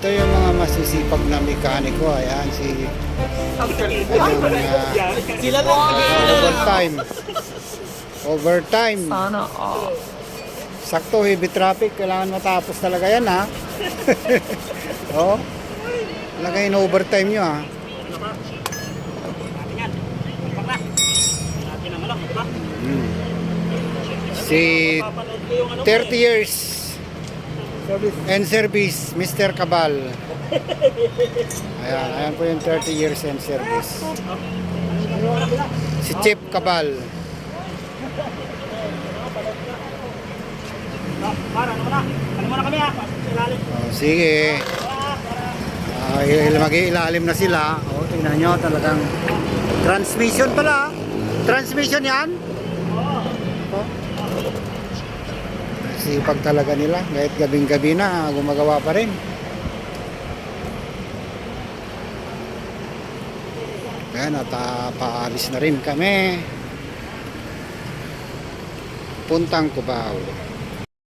Ito yung mga masisipag na mekaniko. Ayan, si Sila lang. overtime. Overtime. Sana all. Sakto, heavy traffic. Kailangan matapos talaga yan, ha? Oh. Lagay na overtime nyo, ha? Si 30 years and service, Mr. Cabal. Ayan, ayan po yung 30 years and service. Si Chief Cabal. Oh, sige. Mag-iilalim na sila. Oh, tingnan nyo, talagang transmission pala. Transmission yan. Oh. Sipag talaga nila. Kahit gabing-gabi na, gumagawa pa rin. Ayan, at paalis na rin kami. Puntang Cubao.